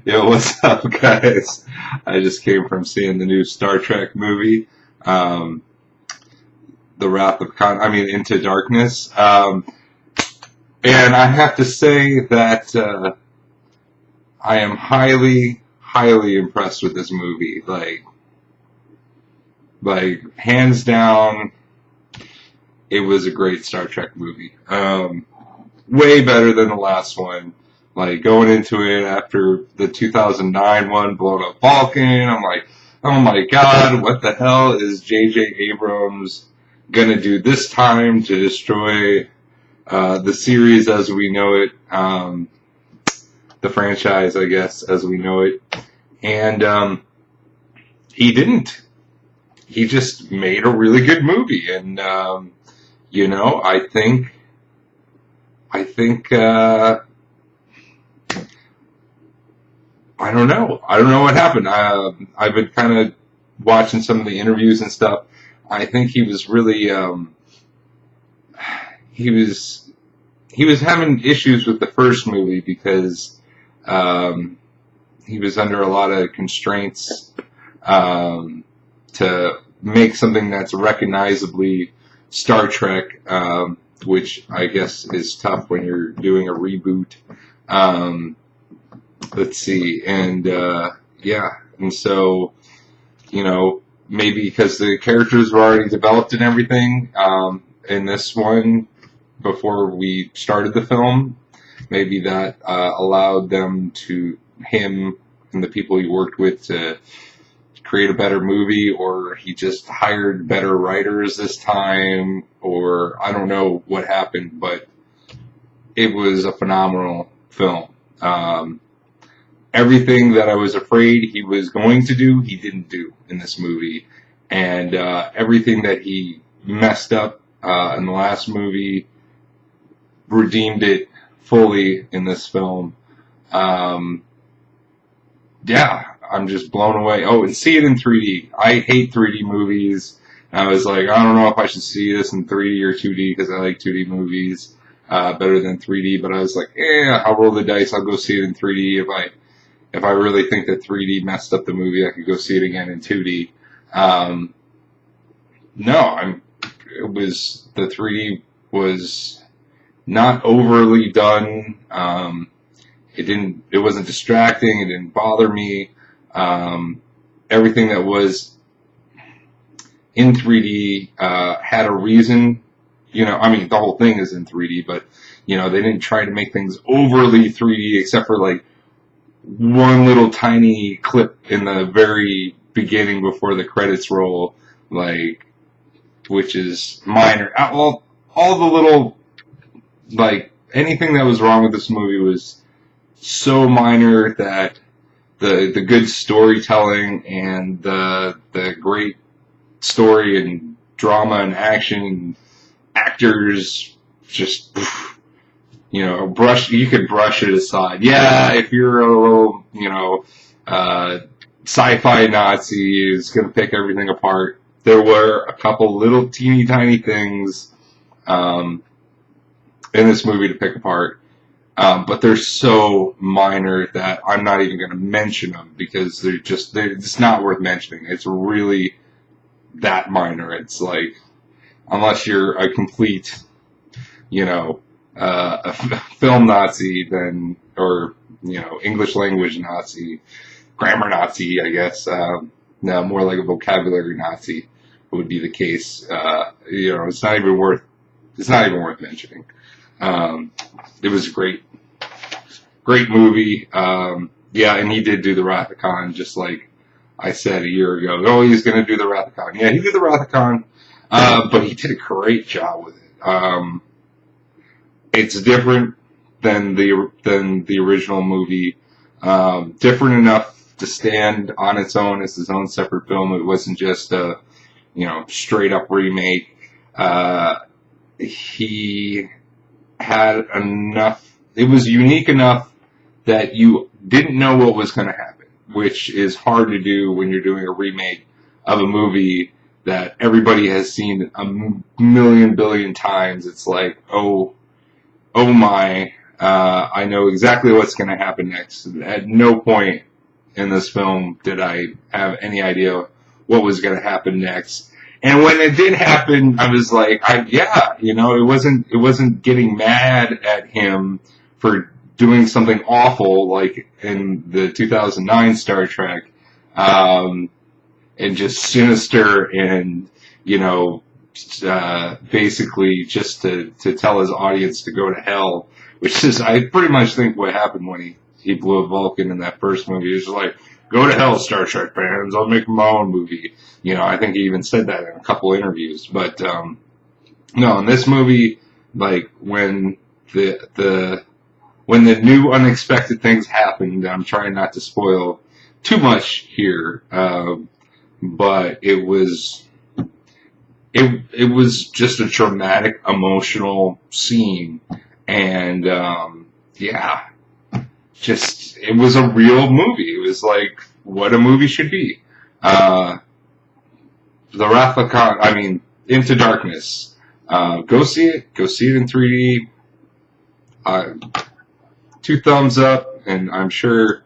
Yo, what's up, guys? I just came from seeing the new Star Trek movie, um, The Wrath of Into Darkness. And I have to say that I am highly, highly impressed with this movie. Like hands down, it was a great Star Trek movie. Way better than the last one. Like going into it after the 2009 one, Blown Up Vulcan, I'm like, oh my god, what the hell is J.J. Abrams gonna do this time to destroy the series as we know it, the franchise, I guess, as we know it. And he didn't. He just made a really good movie, and I think I don't know. I don't know what happened. I've been kind of watching some of the interviews and stuff. I think he was really he was having issues with the first movie because he was under a lot of constraints to make something that's recognizably Star Trek, which I guess is tough when you're doing a reboot. Let's see, and and so, maybe because the characters were already developed and everything in this one before we started the film, maybe that allowed him and the people he worked with to create a better movie, or he just hired better writers this time, or I don't know what happened, but it was a phenomenal film. Everything that I was afraid he was going to do, he didn't do in this movie. And everything that he messed up in the last movie, redeemed it fully in this film. I'm just blown away. Oh, and see it in 3D. I hate 3D movies. And I was like, I don't know if I should see this in 3D or 2D because I like 2D movies better than 3D. But I was like, I'll roll the dice. I'll go see it in 3D if I really think that 3D messed up the movie, I could go see it again in 2D. The 3D was not overly done. It wasn't distracting. It didn't bother me. Everything that was in 3D had a reason. The whole thing is in 3D, but they didn't try to make things overly 3D, except for like one little tiny clip in the very beginning before the credits roll, which is minor. All the little, anything that was wrong with this movie was so minor that the good storytelling and the great story and drama and action and actors just, you could brush it aside. Yeah, if you're a little, sci-fi Nazi who's going to pick everything apart, there were a couple little teeny tiny things in this movie to pick apart. But they're so minor that I'm not even going to mention them because it's not worth mentioning. It's really that minor. It's like, unless you're a complete, a film Nazi, or English language Nazi, grammar Nazi, I guess. No, more like a vocabulary Nazi would be the case. It's not even worth mentioning. It was a great movie. And he did do the Wrath of Khan, just like I said a year ago. Oh, he's going to do the Wrath of Khan. Yeah, he did the Wrath of Khan, but he did a great job with it. It's different than the original movie. Different enough to stand on its own as its own separate film. It wasn't just a straight up remake. He had enough. It was unique enough that you didn't know what was going to happen, which is hard to do when you're doing a remake of a movie that everybody has seen a million billion times. It's like, oh my, I know exactly what's going to happen next. At no point in this film did I have any idea what was going to happen next. And when it did happen, I was like, it wasn't getting mad at him for doing something awful like in the 2009 Star Trek, and just sinister and, basically just to tell his audience to go to hell, which is, I pretty much think what happened when he blew a Vulcan in that first movie. He was just like, go to hell, Star Trek fans, I'll make my own movie. I think he even said that in a couple interviews. But, no, in this movie, like, when the new unexpected things happened, I'm trying not to spoil too much here, but it was just a traumatic, emotional scene, and it was a real movie. It was like what a movie should be. The Wrath of Khan, Into Darkness. Go see it. Go see it in 3D. 2 thumbs up, and I'm sure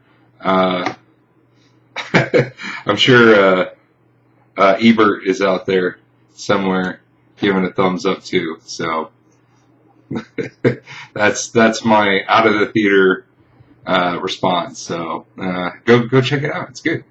Ebert is out there somewhere giving a thumbs up too. So that's my out of the theater response. So go check it out. It's good.